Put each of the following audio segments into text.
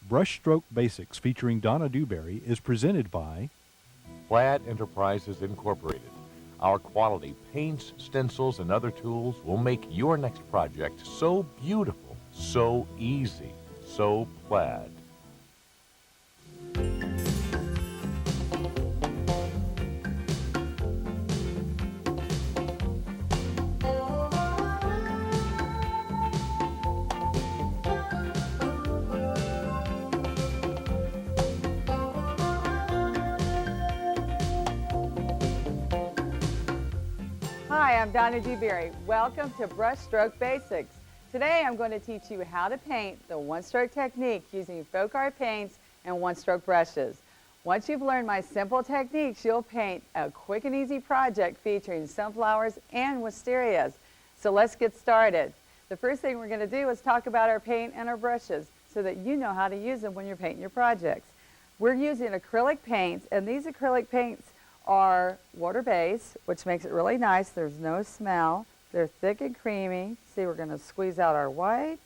Brushstroke Basics featuring Donna Dewberry is presented by Plaid Enterprises Incorporated. Our quality paints, stencils, and other tools will make your next project so beautiful, so easy, so Plaid. Hi, I'm Donna Dewberry. Welcome to Brushstroke Basics. Today I'm going to teach you how to paint the one-stroke technique using FolkArt paints and one-stroke brushes. Once you've learned my simple techniques, you'll paint a quick and easy project featuring sunflowers and wisterias. So let's get started. The first thing we're going to do is talk about our paint and our brushes so that you know how to use them when you're painting your projects. We're using acrylic paints, and these acrylic paints are water-based, which makes it really nice. There's no smell. They're thick and creamy. See, we're going to squeeze out our white,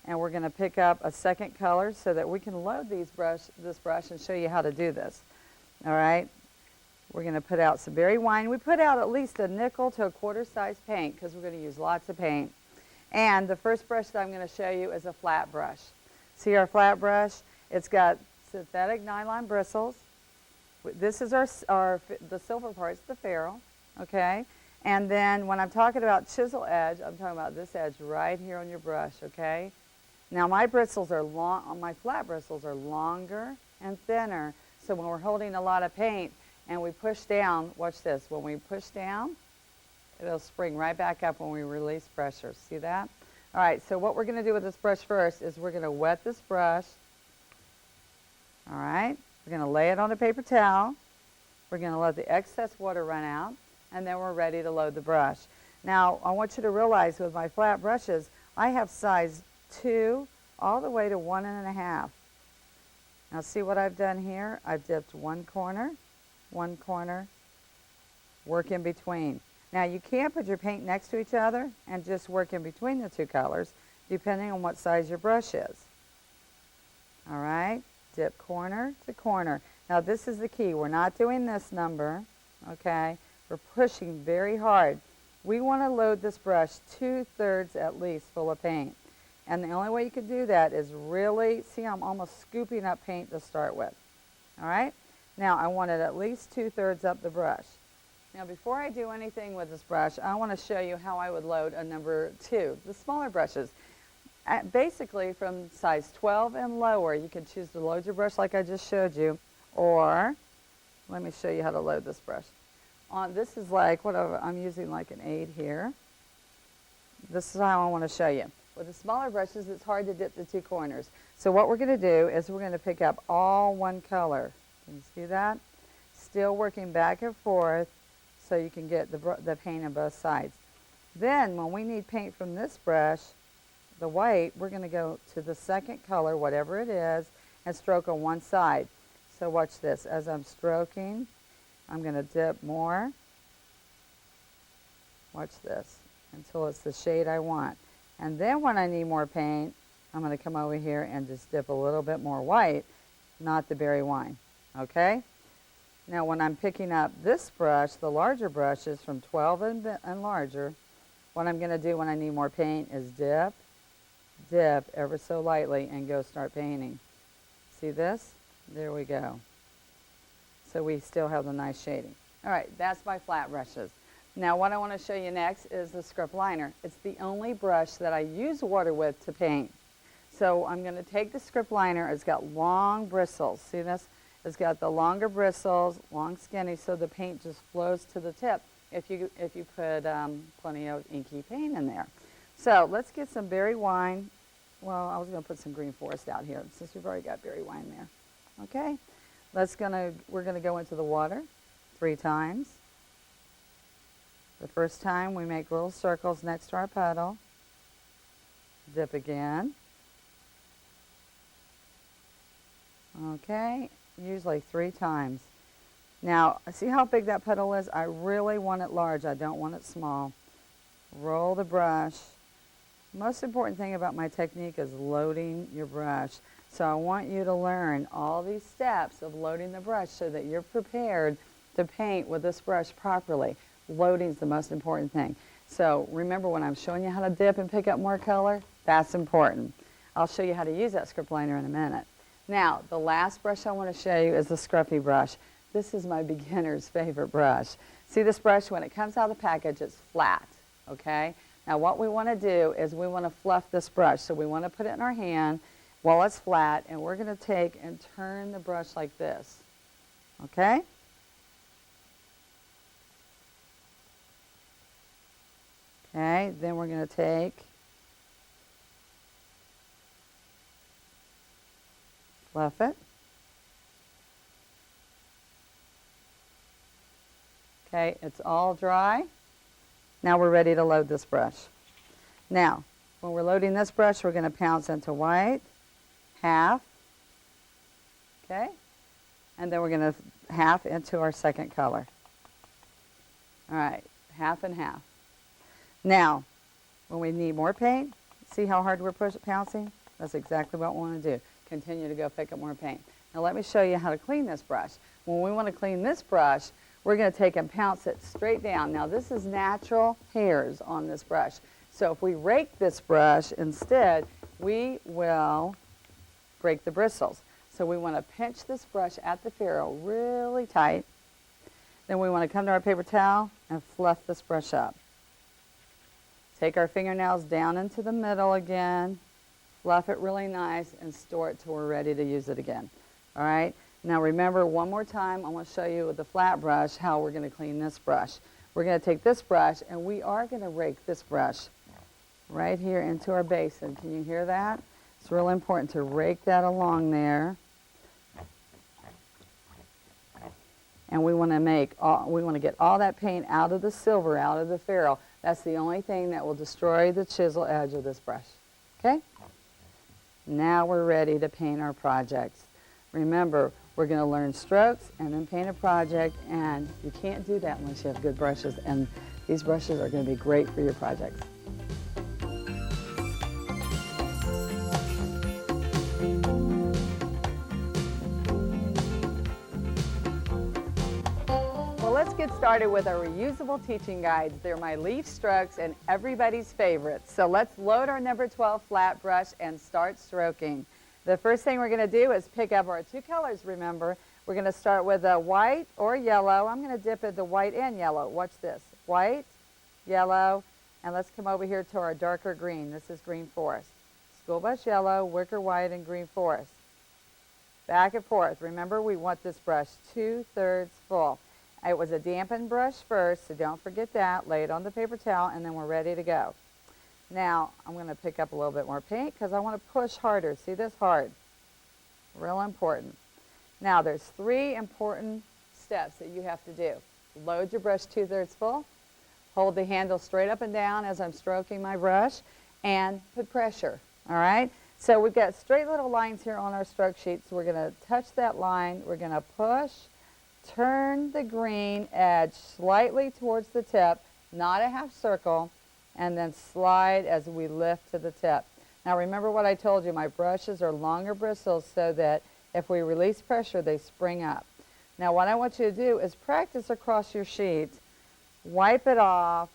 and we're going to pick up a second color so that we can load this brush and show you how to do this. All right? We're going to put out some berry wine. We put out at least a nickel to a quarter size paint because we're going to use lots of paint. And the first brush that I'm going to show you is a flat brush. See our flat brush? It's got synthetic nylon bristles. This is the silver part, it's the ferrule, okay? And then when I'm talking about chisel edge, I'm talking about this edge right here on your brush, okay? Now my bristles are long, my flat bristles are longer and thinner, so when we're holding a lot of paint and we push down, watch this, when we push down, it'll spring right back up when we release pressure. See that? All right, so what we're going to do with this brush first is we're going to wet this brush, all right? We're going to lay it on a paper towel. We're going to let the excess water run out, and then we're ready to load the brush. Now, I want you to realize with my flat brushes, I have size 2 all the way to 1.5. Now, see what I've done here? I've dipped one corner, work in between. Now, you can put your paint next to each other and just work in between the two colors, depending on what size your brush is. All right? Dip corner to corner. Now this is the key. We're not doing this number, okay? We're pushing very hard. We want to load this brush 2/3 at least full of paint. And the only way you can do that is really, see, I'm almost scooping up paint to start with. All right? Now I want it at least 2/3 up the brush. Now before I do anything with this brush, I want to show you how I would load a number 2, the smaller brushes. Basically from size 12 and lower, you can choose to load your brush like I just showed you, or let me show you how to load this brush. This is like, whatever, I'm using like an 8 here. This is how I want to show you. With the smaller brushes, it's hard to dip the two corners. So what we're going to do is we're going to pick up all one color. Can you see that? Still working back and forth so you can get the paint on both sides. Then when we need paint from this brush, the white, we're going to go to the second color, whatever it is, and stroke on one side. So watch this. As I'm stroking, I'm going to dip more. Watch this until it's the shade I want. And then when I need more paint, I'm going to come over here and just dip a little bit more white, not the berry wine. Okay? Now when I'm picking up this brush, the larger brushes from 12 and larger, what I'm going to do when I need more paint is dip ever so lightly and go start painting. See this? There we go. So we still have the nice shading. All right, that's my flat brushes. Now what I want to show you next is the Scruff liner. It's the only brush that I use water with to paint. So I'm going to take the Scruff liner. It's got long bristles. See this? It's got the longer bristles, long skinny, so the paint just flows to the tip if you put plenty of inky paint in there. So let's get some berry wine. Well, I was going to put some green forest out here since we've already got berry wine there. Okay, we're going to go into the water 3 times. The first time we make little circles next to our petal. Dip again. Okay, usually 3 times. Now, see how big that petal is? I really want it large. I don't want it small. Roll the brush. Most important thing about my technique is loading your brush. So I want you to learn all these steps of loading the brush so that you're prepared to paint with this brush properly. Loading is the most important thing. So remember when I'm showing you how to dip and pick up more color, that's important. I'll show you how to use that script liner in a minute. Now, the last brush I want to show you is the Scruffy brush. This is my beginner's favorite brush. See this brush, when it comes out of the package, it's flat, okay? Now what we want to do is we want to fluff this brush. So we want to put it in our hand while it's flat, and we're going to take and turn the brush like this, okay? Okay, then we're going to take, fluff it. Okay, it's all dry. Now we're ready to load this brush. Now, when we're loading this brush, we're going to pounce into white, half, okay? And then we're going to half into our second color. All right, half and half. Now, when we need more paint, see how hard we're pouncing? That's exactly what we want to do. Continue to go pick up more paint. Now let me show you how to clean this brush. When we want to clean this brush, we're going to take and pounce it straight down. Now this is natural hairs on this brush. So if we rake this brush instead, we will break the bristles. So we want to pinch this brush at the ferrule really tight. Then we want to come to our paper towel and fluff this brush up. Take our fingernails down into the middle again, fluff it really nice, and store it till we're ready to use it again. All right? Now remember, one more time, I want to show you with the flat brush how we're going to clean this brush. We're going to take this brush, and we are going to rake this brush right here into our basin. Can you hear that? It's really important to rake that along there. And we want to get all that paint out of the silver, out of the ferrule. That's the only thing that will destroy the chisel edge of this brush. Okay? Now we're ready to paint our projects. Remember, we're going to learn strokes and then paint a project, and you can't do that unless you have good brushes, and these brushes are going to be great for your projects. Well, let's get started with our reusable teaching guides. They're my leaf strokes and everybody's favorites. So let's load our number 12 flat brush and start stroking. The first thing we're going to do is pick up our two colors, remember. We're going to start with a white or yellow. I'm going to dip into white and yellow. Watch this. White, yellow, and let's come over here to our darker green. This is green forest. School bus yellow, wicker white, and green forest. Back and forth. Remember, we want this brush 2/3 full. It was a dampened brush first, so don't forget that. Lay it on the paper towel, and then we're ready to go. Now, I'm going to pick up a little bit more paint because I want to push harder. See this? Hard. Real important. Now, there's 3 important steps that you have to do. Load your brush 2/3 full. Hold the handle straight up and down as I'm stroking my brush, and put pressure. All right? So we've got straight little lines here on our stroke sheet, so we're going to touch that line. We're going to push, turn the green edge slightly towards the tip, not a half circle, and then slide as we lift to the tip. Now remember what I told you, my brushes are longer bristles so that if we release pressure, they spring up. Now what I want you to do is practice across your sheet, wipe it off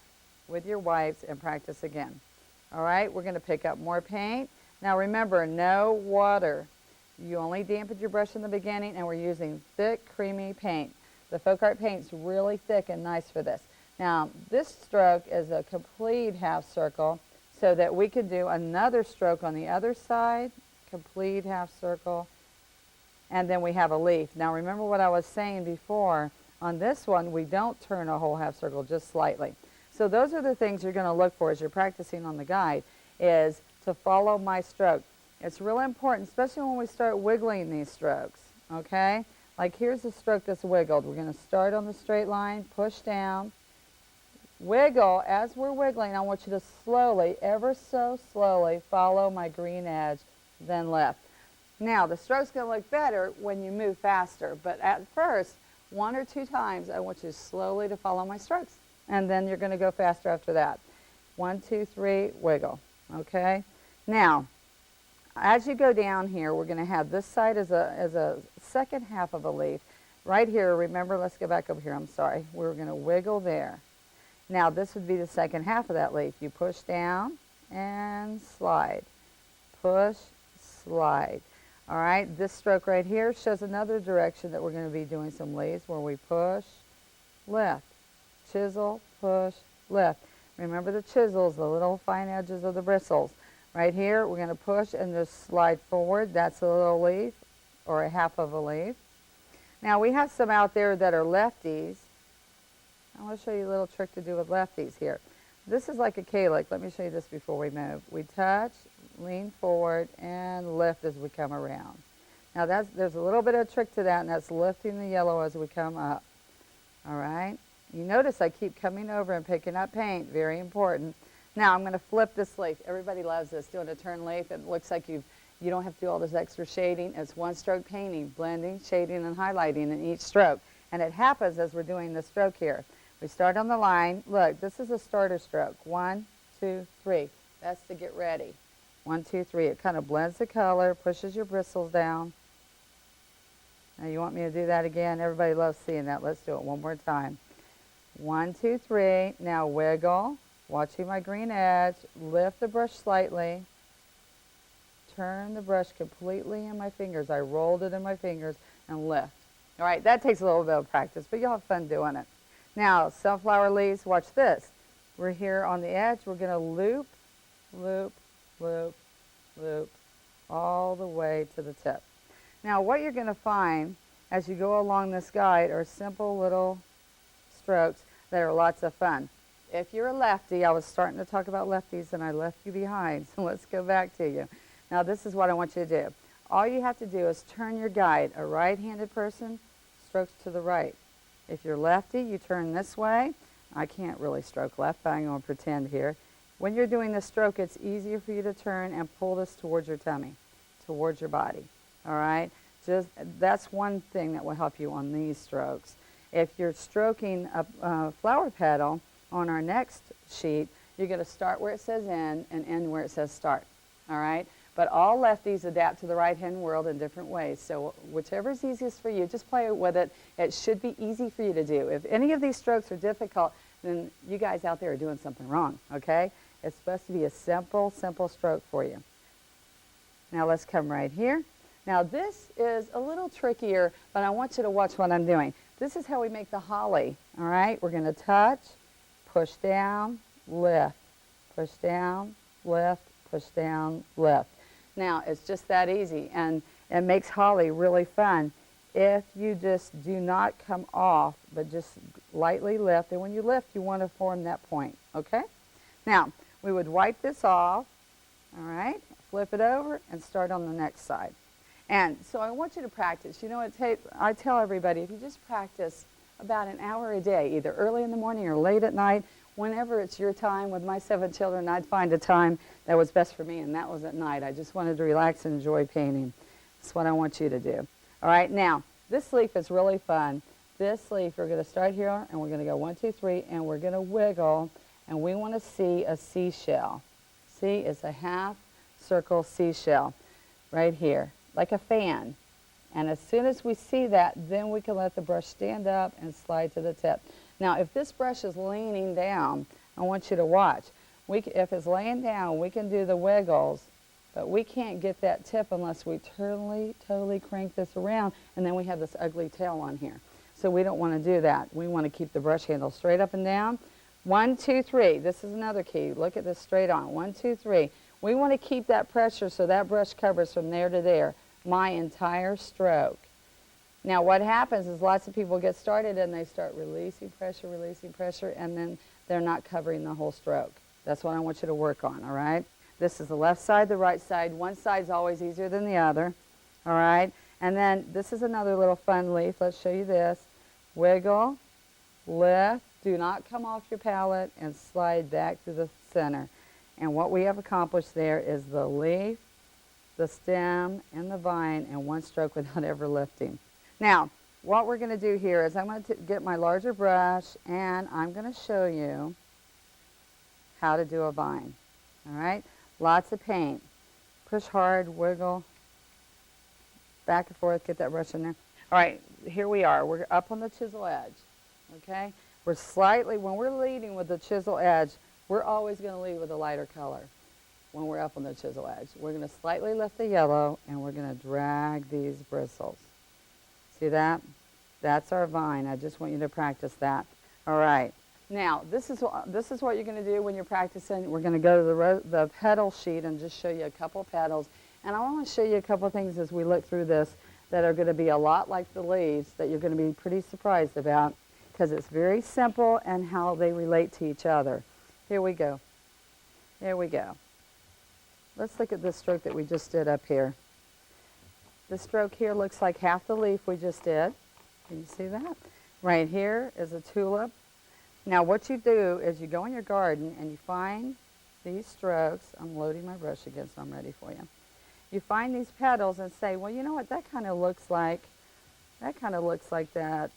with your wipes, and practice again. All right, we're going to pick up more paint. Now remember, no water. You only dampened your brush in the beginning, and we're using thick, creamy paint. The FolkArt paint's really thick and nice for this. Now, this stroke is a complete half circle so that we can do another stroke on the other side, complete half circle, and then we have a leaf. Now, remember what I was saying before. On this one, we don't turn a whole half circle, just slightly. So those are the things you're going to look for as you're practicing on the guide, is to follow my stroke. It's really important, especially when we start wiggling these strokes, okay? Like here's a stroke that's wiggled. We're going to start on the straight line, push down, wiggle. As we're wiggling, I want you to slowly, ever so slowly, follow my green edge, then lift. Now, the stroke's going to look better when you move faster, but at first, 1 or 2 times, I want you slowly to follow my strokes, and then you're going to go faster after that. 1, 2, 3, wiggle, okay? Now, as you go down here, we're going to have this side as a second half of a leaf. Right here, remember, let's go back over here, I'm sorry. We're going to wiggle there. Now this would be the second half of that leaf. You push down and slide. Push, slide. All right, this stroke right here shows another direction that we're going to be doing some leaves where we push, lift, chisel, push, lift. Remember the chisels, the little fine edges of the bristles. Right here, we're going to push and just slide forward. That's a little leaf or a half of a leaf. Now we have some out there that are lefties. I want to show you a little trick to do with lefties here. This is like a acrylic. Let me show you this before we move. We touch, lean forward, and lift as we come around. Now there's a little bit of trick to that, and that's lifting the yellow as we come up. All right? You notice I keep coming over and picking up paint. Very important. Now I'm going to flip this leaf. Everybody loves this, doing a turn leaf. It looks like you don't have to do all this extra shading. It's one stroke painting, blending, shading, and highlighting in each stroke. And it happens as we're doing the stroke here. We start on the line. Look, this is a starter stroke. 1, 2, 3. That's to get ready. 1, 2, 3. It kind of blends the color, pushes your bristles down. Now you want me to do that again? Everybody loves seeing that. Let's do it one more time. 1, 2, 3. Now wiggle. Watching my green edge. Lift the brush slightly. Turn the brush completely in my fingers. I rolled it in my fingers and lift. All right, that takes a little bit of practice, but you'll have fun doing it. Now, sunflower leaves, watch this. We're here on the edge. We're going to loop, loop, loop, loop, all the way to the tip. Now, what you're going to find as you go along this guide are simple little strokes that are lots of fun. If you're a lefty, I was starting to talk about lefties and I left you behind, so let's go back to you. Now, this is what I want you to do. All you have to do is turn your guide. A right-handed person strokes to the right. If you're lefty, you turn this way. I can't really stroke left, but I'm going to pretend here. When you're doing the stroke, it's easier for you to turn and pull this towards your tummy, towards your body. All right? That's one thing that will help you on these strokes. If you're stroking a flower petal on our next sheet, you're going to start where it says end and end where it says start. All right? But all lefties adapt to the right-hand world in different ways. So whichever is easiest for you, just play with it. It should be easy for you to do. If any of these strokes are difficult, then you guys out there are doing something wrong, okay? It's supposed to be a simple, simple stroke for you. Now let's come right here. Now this is a little trickier, but I want you to watch what I'm doing. This is how we make the holly, all right? We're going to touch, push down, lift, push down, lift, push down, lift. Now, it's just that easy, and it makes holly really fun if you just do not come off, but just lightly lift. And when you lift, you want to form that point, okay? Now, we would wipe this off, all right, flip it over, and start on the next side. And so I want you to practice. You know, I tell everybody, if you just practice about an hour a day, either early in the morning or late at night, whenever it's your time. With my 7 children, I'd find a time that was best for me, and that was at night. I just wanted to relax and enjoy painting. That's what I want you to do. All right, now, this leaf is really fun. This leaf, we're going to start here, and we're going to go 1, 2, 3, and we're going to wiggle, and we want to see a seashell. See, it's a half circle seashell right here, like a fan. And as soon as we see that, then we can let the brush stand up and slide to the tip. Now, if this brush is leaning down, I want you to watch. If it's laying down, we can do the wiggles, but we can't get that tip unless we totally crank this around, and then we have this ugly tail on here. So we don't want to do that. We want to keep the brush handle straight up and down. 1, 2, 3. This is another key. Look at this straight on. 1, 2, 3. We want to keep that pressure so that brush covers from there to there, my entire stroke. Now what happens is lots of people get started and they start releasing pressure, and then they're not covering the whole stroke. That's what I want you to work on, all right? This is the left side, the right side. One side's always easier than the other, all right? And then this is another little fun leaf. Let's show you this. Wiggle, lift, do not come off your palette, and slide back to the center. And what we have accomplished there is the leaf, the stem, and the vine in one stroke without ever lifting. Now, what we're going to do here is I'm going to get my larger brush, and I'm going to show you how to do a vine. All right? Lots of paint. push hard, wiggle, back and forth, get that brush in there. All right, here we are. We're up on the chisel edge, okay? We're slightly, when we're leading with the chisel edge, we're always going to lead with a lighter color when we're up on the chisel edge. We're going to slightly lift the yellow, and we're going to drag these bristles. See that? That's our vine. I just want you to practice that. All right. Now, this is what you're going to do when you're practicing. We're going to go to the petal sheet and just show you a couple petals. And I want to show you a couple things as we look through this that are going to be a lot like the leaves that you're going to be pretty surprised about, because it's very simple and how they relate to each other. Here we go. Here we go. Let's look at this stroke that we just did up here. This stroke here looks like half the leaf we just did. Can you see that? Right here is a tulip. Now what you do is you go in your garden and you find these strokes. I'm loading my brush again, so I'm ready for you. You find these petals and say, well, you know what, that kind of looks like that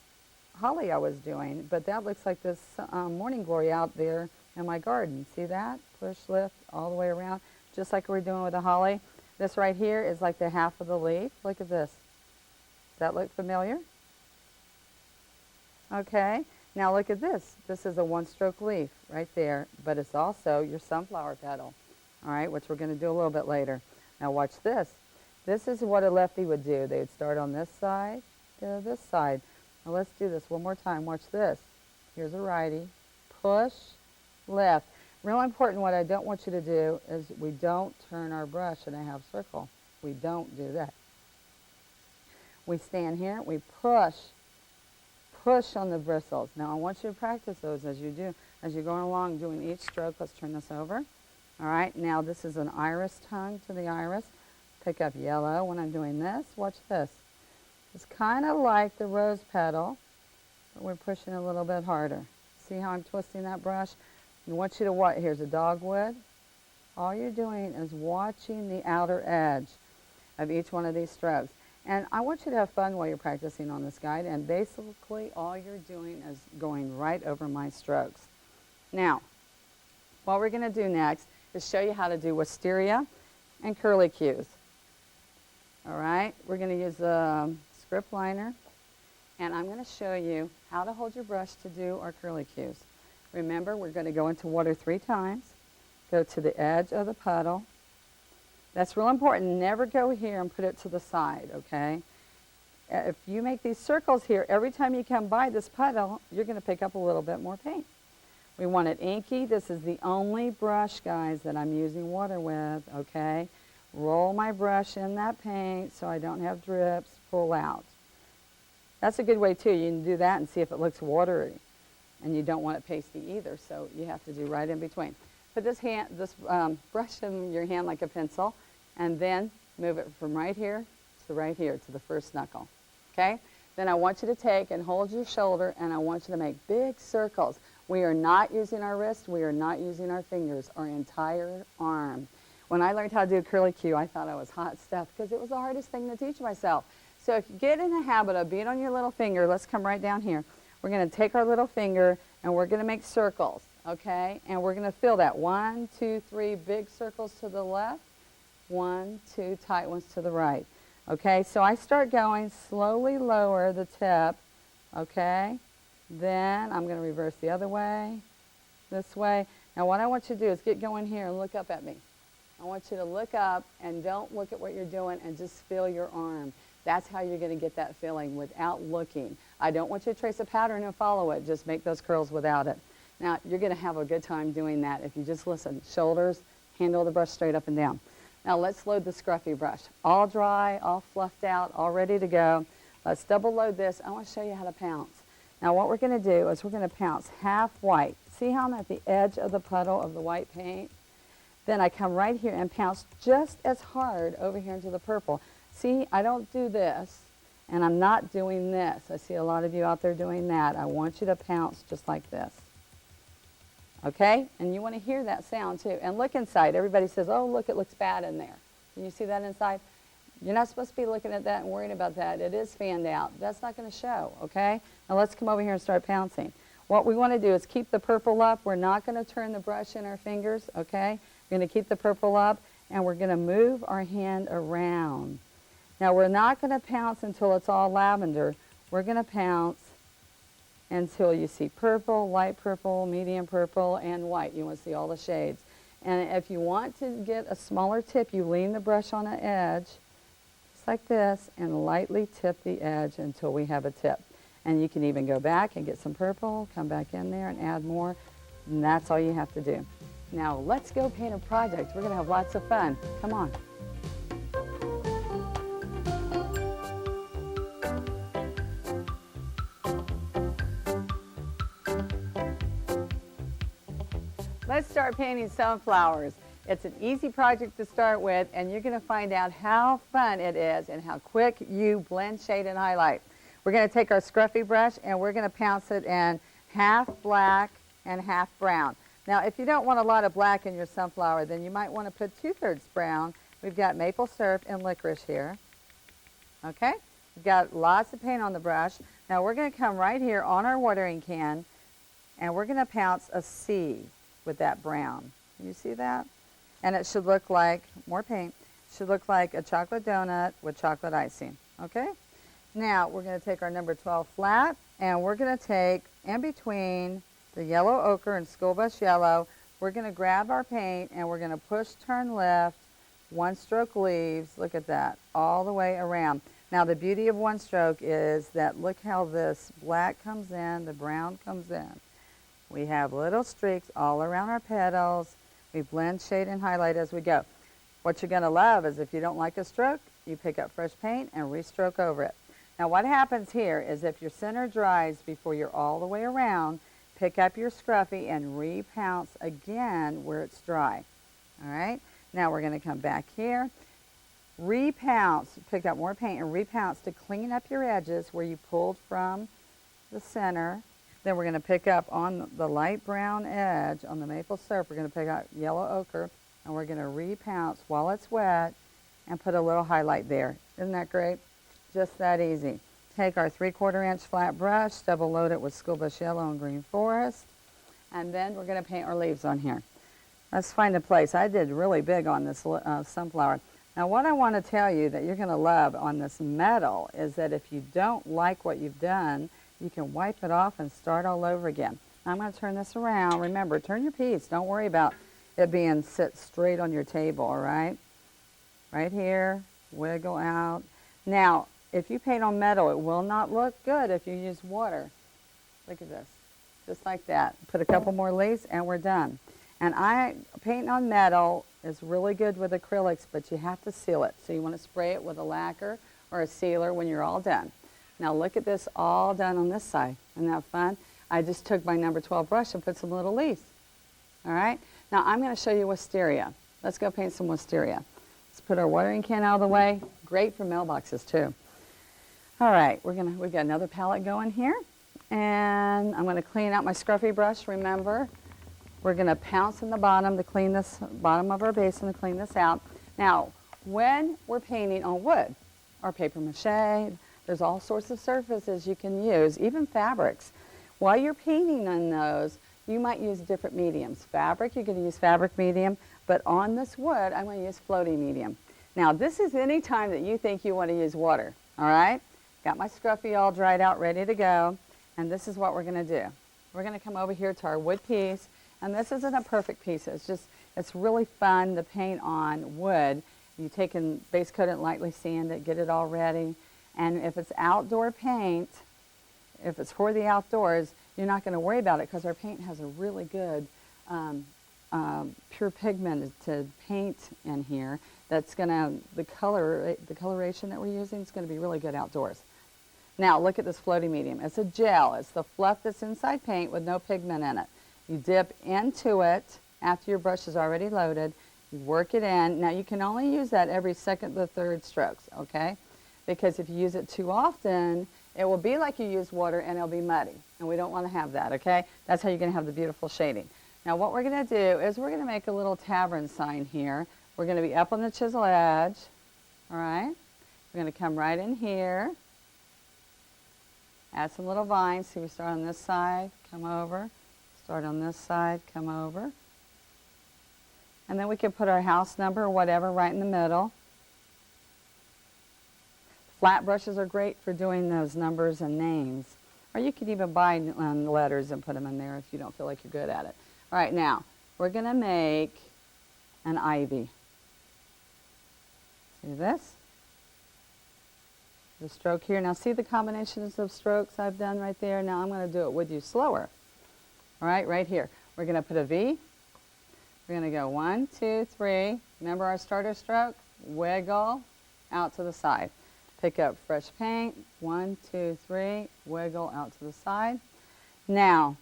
holly I was doing, but that looks like this morning glory out there in my garden. See that? Push, lift, all the way around, just like we're doing with the holly. This right here is like the half of the leaf. Look at this. Does that look familiar? Okay, now look at this. This is a one-stroke leaf right there, but it's also your sunflower petal, all right, which we're going to do a little bit later. Now watch this. This is what a lefty would do. They would start on this side, go to this side. Now let's do this one more time. Watch this. Here's a righty. Push, lift. Real important, what I don't want you to do is we don't turn our brush in a half circle. We don't do that. We stand here, we push on the bristles. Now I want you to practice those as you do, as you're going along doing each stroke. Let's turn this over. All right, now this is an iris tongue to the iris. Pick up yellow when I'm doing this. Watch this. It's kind of like the rose petal, but we're pushing a little bit harder. See how I'm twisting that brush? I want you to watch. Here's a dogwood. All you're doing is watching the outer edge of each one of these strokes. And I want you to have fun while you're practicing on this guide, and basically all you're doing is going right over my strokes. Now, what we're going to do next is show you how to do wisteria and curlicues. All right, we're going to use a script liner, and I'm going to show you how to hold your brush to do our curlicues. Remember, we're going to go into water 3 times, go to the edge of the puddle. That's real important. Never go here and put it to the side, okay? If you make these circles here, every time you come by this puddle, you're going to pick up a little bit more paint. We want it inky. This is the only brush, guys, that I'm using water with, okay? Roll my brush in that paint so I don't have drips. Pull out. That's a good way, too. You can do that and see if it looks watery. And you don't want it pasty either, so you have to do right in between. Put this brush in your hand like a pencil, and then move it from right here, to the first knuckle, okay? Then I want you to take and hold your shoulder, and I want you to make big circles. We are not using our wrist, we are not using our fingers, our entire arm. When I learned how to do curlicue, I thought I was hot stuff because it was the hardest thing to teach myself. So if you get in the habit of being on your little finger, let's come right down here. We're going to take our little finger and we're going to make circles, okay? And we're going to fill that 1, 2, 3 big circles to the left, 1, 2 tight ones to the right. Okay, so I start going, slowly lower the tip, okay? Then I'm going to reverse the other way, this way. Now what I want you to do is get going here and look up at me. I want you to look up and don't look at what you're doing and just feel your arm. That's how you're going to get that feeling without looking. I don't want you to trace a pattern and follow it. Just make those curls without it. Now, you're going to have a good time doing that if you just listen. Shoulders, handle the brush straight up and down. Now, let's load the Scruffy brush. All dry, all fluffed out, all ready to go. Let's double load this. I want to show you how to pounce. Now, what we're going to do is we're going to pounce half white. See how I'm at the edge of the puddle of the white paint? Then I come right here and pounce just as hard over here into the purple. See, I don't do this, and I'm not doing this. I see a lot of you out there doing that. I want you to pounce just like this. Okay? And you want to hear that sound, too. And look inside. Everybody says, oh, look, it looks bad in there. Can you see that inside? You're not supposed to be looking at that and worrying about that. It is fanned out. That's not going to show, okay? Now let's come over here and start pouncing. What we want to do is keep the purple up. We're not going to turn the brush in our fingers, okay? We're going to keep the purple up, and we're going to move our hand around. Now we're not going to pounce until it's all lavender. We're going to pounce until you see purple, light purple, medium purple, and white. You want to see all the shades. And if you want to get a smaller tip, you lean the brush on an edge, just like this, and lightly tip the edge until we have a tip. And you can even go back and get some purple, come back in there and add more, and that's all you have to do. Now let's go paint a project. We're going to have lots of fun. Come on. Let's start painting sunflowers. It's an easy project to start with, and you're going to find out how fun it is and how quick you blend, shade, and highlight. We're going to take our Scruffy brush and we're going to pounce it in half black and half brown. Now, if you don't want a lot of black in your sunflower, then you might want to put 2/3 brown. We've got maple syrup and licorice here. Okay? We've got lots of paint on the brush. Now, we're going to come right here on our watering can, and we're going to pounce a C with that brown. Can you see that? And it should look like, more paint, should look like a chocolate donut with chocolate icing. Okay? Now, we're going to take our number 12 flat, and we're going to take in between the yellow ochre and school bus yellow, we're going to grab our paint and we're going to push, turn, lift, one stroke leaves, look at that, all the way around. Now the beauty of one stroke is that look how this black comes in, the brown comes in. We have little streaks all around our petals. We blend, shade, and highlight as we go. What you're going to love is if you don't like a stroke, you pick up fresh paint and re-stroke over it. Now what happens here is if your center dries before you're all the way around, pick up your Scruffy and re-pounce again where it's dry. All right? Now we're going to come back here. Re-pounce, pick up more paint and re-pounce to clean up your edges where you pulled from the center. Then we're going to pick up on the light brown edge on the maple syrup. We're going to pick up yellow ochre and we're going to re-pounce while it's wet and put a little highlight there. Isn't that great? Just that easy. Take our 3/4 inch flat brush, double load it with school bus yellow and green forest, and then we're going to paint our leaves on here. Let's find a place. I did really big on this sunflower. Now what I want to tell you that you're going to love on this metal is that if you don't like what you've done, you can wipe it off and start all over again. I'm going to turn this around. Remember, turn your piece. Don't worry about it being sit straight on your table, all right? Right here, wiggle out. Now, if you paint on metal, it will not look good if you use water. Look at this, just like that. Put a couple more leaves and we're done. And painting on metal is really good with acrylics, but you have to seal it. So you want to spray it with a lacquer or a sealer when you're all done. Now look at this all done on this side. Isn't that fun? I just took my number 12 brush and put some little leaves. All right? Now I'm going to show you wisteria. Let's go paint some wisteria. Let's put our watering can out of the way. Great for mailboxes too. All right, we've got another palette going here, and I'm going to clean out my Scruffy brush. Remember, we're going to pounce in the bottom to clean this bottom of our basin to clean this out. Now, when we're painting on wood or paper mache, there's all sorts of surfaces you can use, even fabrics. While you're painting on those, you might use different mediums. Fabric, you're going to use fabric medium, but on this wood, I'm going to use floating medium. Now, this is any time that you think you want to use water, all right? Got my Scruffy all dried out, ready to go, and this is what we're going to do. We're going to come over here to our wood piece, and this isn't a perfect piece. It's really fun to paint on wood. You take and base coat it and lightly sand it, get it all ready, and if it's outdoor paint, if it's for the outdoors, you're not going to worry about it because our paint has a really good pure pigmented paint in here. That's going to, the coloration that we're using is going to be really good outdoors. Now look at this floating medium. It's a gel. It's the fluff that's inside paint with no pigment in it. You dip into it after your brush is already loaded. You work it in. Now you can only use that every second to third strokes, okay? Because if you use it too often, it will be like you use water and it'll be muddy. And we don't want to have that, okay? That's how you're going to have the beautiful shading. Now what we're going to do is we're going to make a little tavern sign here. We're going to be up on the chisel edge, all right? We're going to come right in here. Add some little vines. See, we start on this side, come over. Start on this side, come over. And then we can put our house number or whatever right in the middle. Flat brushes are great for doing those numbers and names. Or you could even buy letters and put them in there if you don't feel like you're good at it. All right, now, we're going to make an ivy. See this? The stroke here. Now see the combinations of strokes I've done right there? Now I'm going to do it with you slower. All right here. We're going to put a V. We're going to go 1, 2, 3. Remember our starter stroke? Wiggle out to the side. Pick up fresh paint. 1, 2, 3. Wiggle out to the side. Now,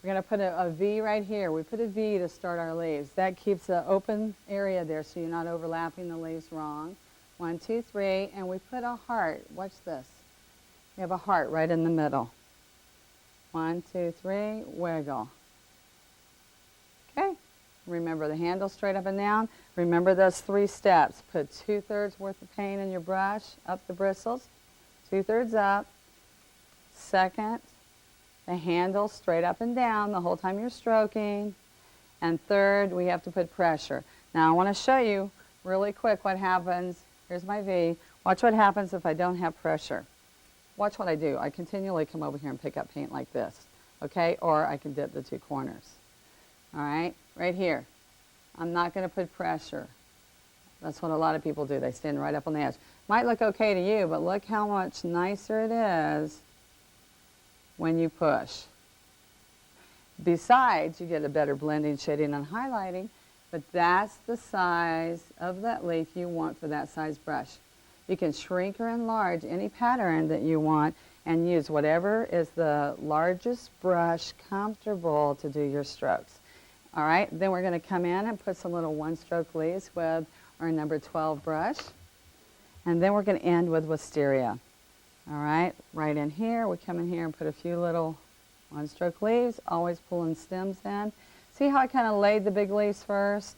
we're going to put a V right here. We put a V to start our leaves. That keeps the open area there so you're not overlapping the leaves wrong. 1, 2, 3, and we put a heart. Watch this. We have a heart right in the middle. 1, 2, 3, wiggle. Okay. Remember the handle straight up and down. Remember those 3 steps. Put 2/3 worth of paint in your brush, up the bristles. 2/3 up. Second, the handle straight up and down the whole time you're stroking. And third, we have to put pressure. Now I want to show you really quick what happens. Here's my V. Watch what happens if I don't have pressure. Watch what I do. I continually come over here and pick up paint like this, okay? Or I can dip the 2 corners. All right, right here. I'm not going to put pressure. That's what a lot of people do. They stand right up on the edge. Might look okay to you, but look how much nicer it is when you push. Besides, you get a better blending, shading, and highlighting, but that's the size of that leaf you want for that size brush. You can shrink or enlarge any pattern that you want and use whatever is the largest brush comfortable to do your strokes. All right, then we're going to come in and put some little 1-stroke leaves with our number 12 brush. And then we're going to end with wisteria. All right, right in here, we come in here and put a few little 1-stroke leaves, always pulling stems in. See how I kind of laid the big leaves first?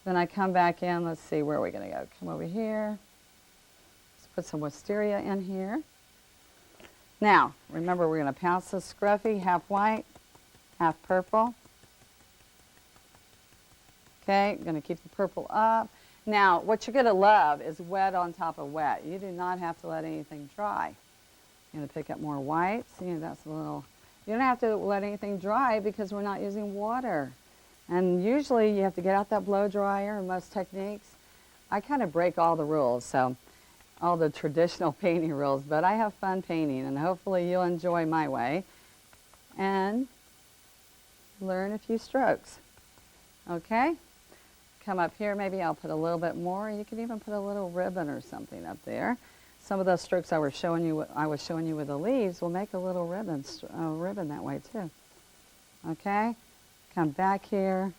Then I come back in. Let's see, where are we going to go? Come over here. Let's put some wisteria in here. Now, remember we're going to pounce the Scruffy, half white, half purple. Okay, going to keep the purple up. Now, what you're going to love is wet on top of wet. You do not have to let anything dry. You're going to pick up more white. See, that's a little... You don't have to let anything dry because we're not using water. And usually you have to get out that blow dryer in most techniques. I kind of break all the rules, so all the traditional painting rules, but I have fun painting, and hopefully you'll enjoy my way and learn a few strokes. Okay? Come up here, maybe I'll put a little bit more. You could even put a little ribbon or something up there. Some of those strokes I was showing you with the leaves will make a little ribbon that way too. Okay? Come back here.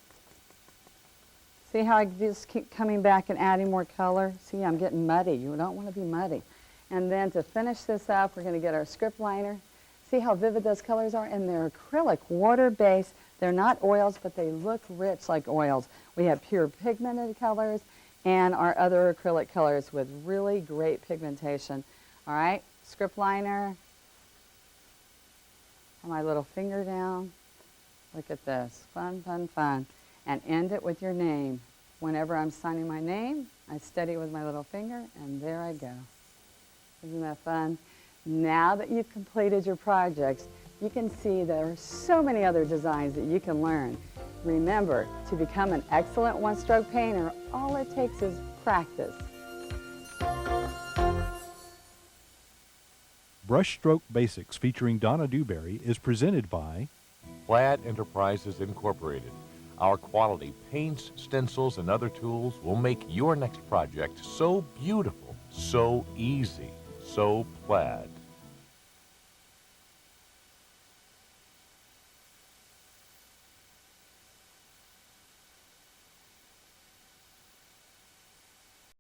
See how I just keep coming back and adding more color? See, I'm getting muddy. You don't want to be muddy. And then to finish this up, we're going to get our script liner. See how vivid those colors are? And they're acrylic, water-based. They're not oils, but they look rich like oils. We have pure pigmented colors and our other acrylic colors with really great pigmentation. All right, script liner. Put my little finger down. Look at this, fun, fun, fun. And end it with your name. Whenever I'm signing my name, I steady with my little finger, and there I go. Isn't that fun? Now that you've completed your projects, you can see there are so many other designs that you can learn. Remember, to become an excellent 1-stroke painter, all it takes is practice. Brushstroke Basics featuring Donna Dewberry is presented by Plaid Enterprises Incorporated. Our quality paints, stencils, and other tools will make your next project so beautiful, so easy, so Plaid.